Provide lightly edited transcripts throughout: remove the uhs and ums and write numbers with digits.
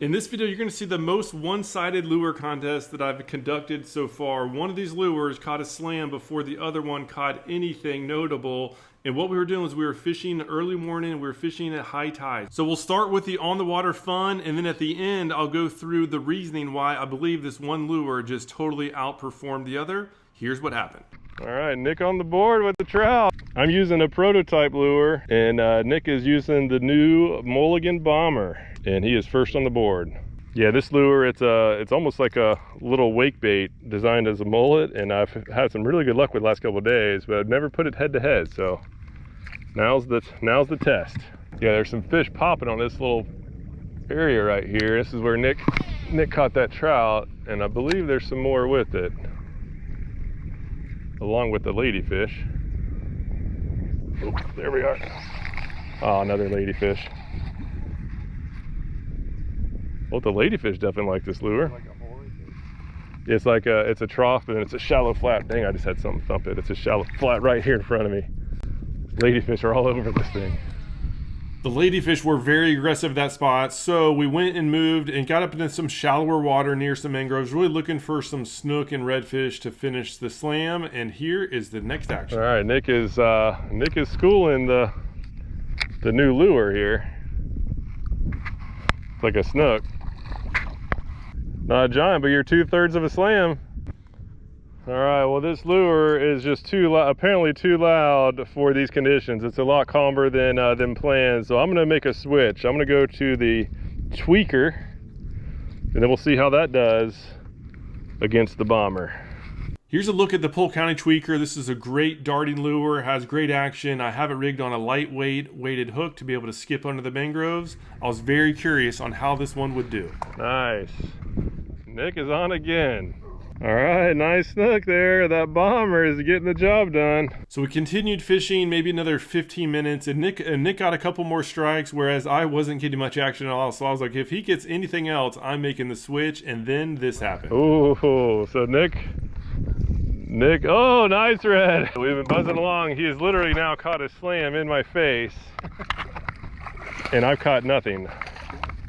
In this video, you're going to see the most one-sided lure contest that I've conducted so far. One of these lures caught a slam before the other one caught anything notable. And what we were doing was we were fishing early morning, we were fishing at high tide. So we'll start with the on-the-water fun, and then at the end, I'll go through the reasoning why I believe this one lure just totally outperformed the other. Here's what happened. All right, Nick on the board with the trout. I'm using a prototype lure, and Nick is using the new Mulligan Bomber, and he is first on the board. Yeah, this lure, it's almost like a little wake bait designed as a mullet, and I've had some really good luck with the last couple of days, but I've never put it head to head, so now's the test. Yeah, there's some fish popping on this little area right here. This is where Nick caught that trout, and I believe there's some more with it, along with the ladyfish. Oh, there we are. Oh, another ladyfish. Well, the ladyfish definitely like this lure. It's like it's a trough and it's a shallow flat. Dang, I just had something thump it. It's a shallow flat right here in front of me. Ladyfish are all over this thing. The ladyfish were very aggressive at that spot, so we went and moved and got up into some shallower water near some mangroves, really looking for some snook and redfish to finish the slam. And here is the next action. All right, Nick is schooling the new lure here. It's like a snook. Not a giant, but you're 2/3 of a slam. All right, well, this lure is just apparently too loud for these conditions. It's a lot calmer than planned, so I'm gonna make a switch. I'm gonna go to the tweaker, and then we'll see how that does against the bomber. Here's a look at the Polk County tweaker. This is a great darting lure, has great action. I have it rigged on a lightweight weighted hook to be able to skip under the mangroves. I was very curious on how this one would do. Nice. Nick is on again. All right, nice snook there. That bomber is getting the job done. So we continued fishing maybe another 15 minutes, and Nick got a couple more strikes, whereas I wasn't getting much action at all. So I was like, if he gets anything else, I'm making the switch, and then this happened. Oh, so Nick, oh, nice red. We've been buzzing along. He has literally now caught a slam in my face, and I've caught nothing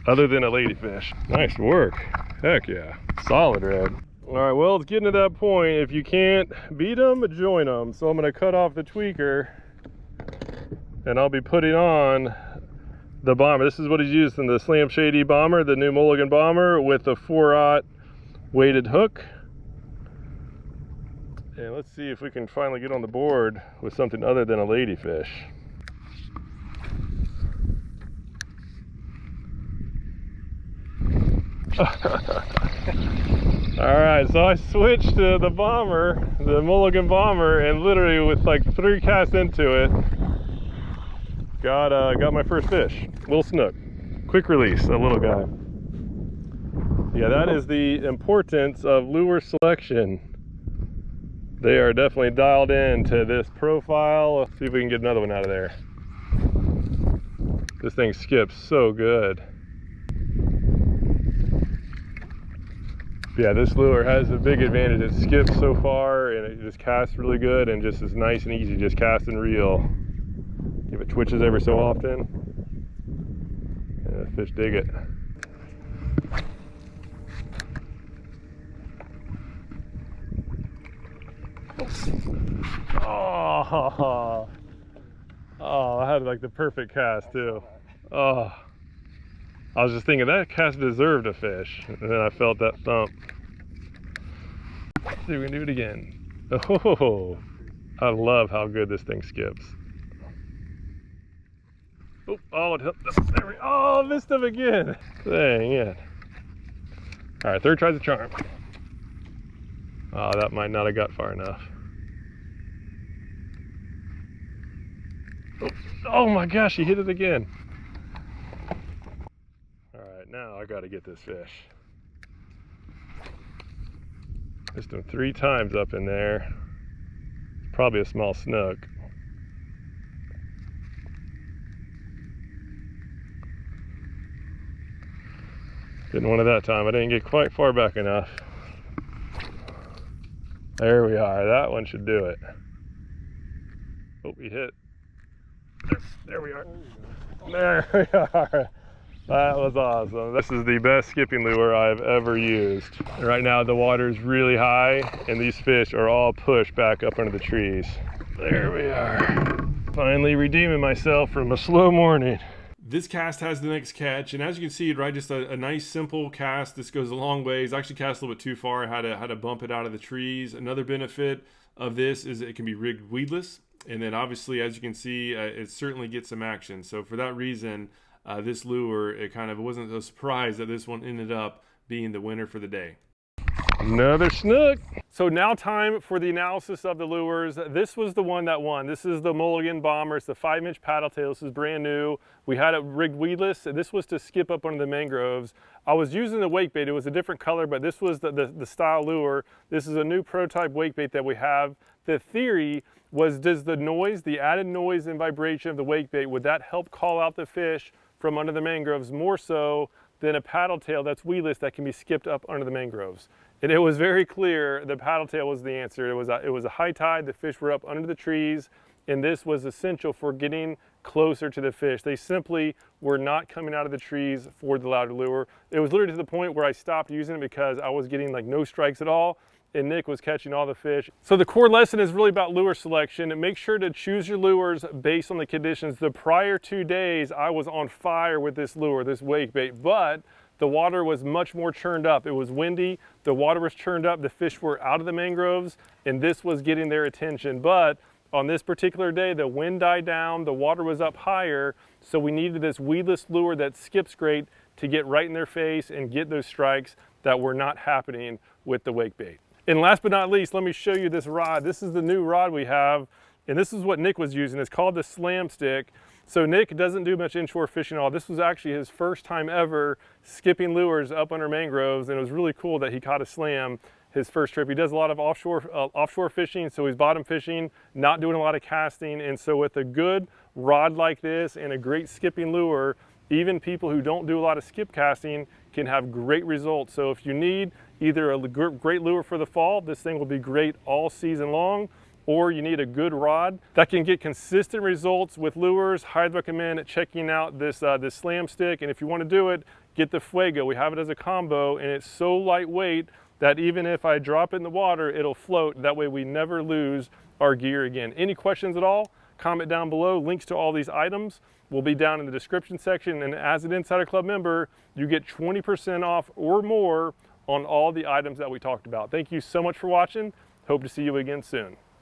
other than a ladyfish. Nice work. Heck yeah. Solid red. All right, well, it's getting to that point. If you can't beat them, join them. So I'm going to cut off the tweaker, and I'll be putting on the bomber. This is what he's using, the Slam Shady bomber, the new Mulligan Bomber with a 4/0 weighted hook. And let's see if we can finally get on the board with something other than a ladyfish. All right, so I switched to the bomber, the Mulligan Bomber, and literally with like 3 casts into it, got my first fish. Little snook, quick release, a little guy. Yeah, that is the importance of lure selection. They are definitely dialed in to this profile. Let's see if we can get another one out of there. This thing skips so good. Yeah, this lure has a big advantage. It skips so far and it just casts really good and just is nice and easy, just cast and reel. If it twitches every so often, yeah, the fish dig it. Oh, I had like the perfect cast too. Oh, I was just thinking that cast deserved a fish, and then I felt that thump. Let's see if we can do it again. Oh, I love how good this thing skips. Oh, it hooked. There we go. Oh, missed him again. Dang it. All right, third tries a charm. Oh, that might not have got far enough. Oh my gosh, he hit it again. All right, now I gotta get this fish. Missed him 3 times up in there. It's probably a small snook. Didn't want it that time. I didn't get quite far back enough. There we are. That one should do it. Oh, he hit. There we are. There we are. That was awesome. This is the best skipping lure I've ever used. And right now the water is really high and these fish are all pushed back up under the trees. There we are. Finally redeeming myself from a slow morning. This cast has the next catch, and as you can see, right, just a nice simple cast. This goes a long ways. I actually cast a little bit too far. I had to bump it out of the trees. Another benefit of this is it can be rigged weedless, and then obviously, as you can see, it certainly gets some action. So for that reason, this lure, it wasn't a surprise that this one ended up being the winner for the day. Another snook. So now time for the analysis of the lures. This was the one that won. This is the Mulligan Bomber. It's the 5-inch Paddletail. This is brand new. We had it rigged weedless. This was to skip up under the mangroves. I was using the wake bait. It was a different color, but this was the style lure. This is a new prototype wake bait that we have. The theory was, does the noise, the added noise and vibration of the wake bait, would that help call out the fish from under the mangroves more so than a paddletail that's weedless that can be skipped up under the mangroves? And it was very clear the paddletail was the answer. It was a high tide, the fish were up under the trees, and this was essential for getting closer to the fish. They simply were not coming out of the trees for the louder lure. It was literally to the point where I stopped using it because I was getting like no strikes at all, and Nick was catching all the fish. So the core lesson is really about lure selection, and make sure to choose your lures based on the conditions. The prior 2 days, I was on fire with this lure, this wake bait, but the water was much more churned up. It was windy, the water was churned up, the fish were out of the mangroves, and this was getting their attention. But on this particular day, the wind died down, the water was up higher, so we needed this weedless lure that skips great to get right in their face and get those strikes that were not happening with the wake bait. And last but not least, let me show you this rod. This is the new rod we have, and this is what Nick was using. It's called the Slam Stick. So Nick doesn't do much inshore fishing at all. This was actually his first time ever skipping lures up under mangroves, and it was really cool that he caught a slam his first trip. He does a lot of offshore fishing, so he's bottom fishing, not doing a lot of casting. And so with a good rod like this and a great skipping lure, even people who don't do a lot of skip casting can have great results. So if you need either a great lure for the fall, this thing will be great all season long, or you need a good rod that can get consistent results with lures, I'd recommend checking out this Slam Stick. And if you want to do it, get the Fuego. We have it as a combo, and it's so lightweight that even if I drop it in the water, it'll float. That way we never lose our gear again. Any questions at all? Comment down below. Links to all these items will be down in the description section. And as an Insider Club member, you get 20% off or more on all the items that we talked about. Thank you so much for watching. Hope to see you again soon.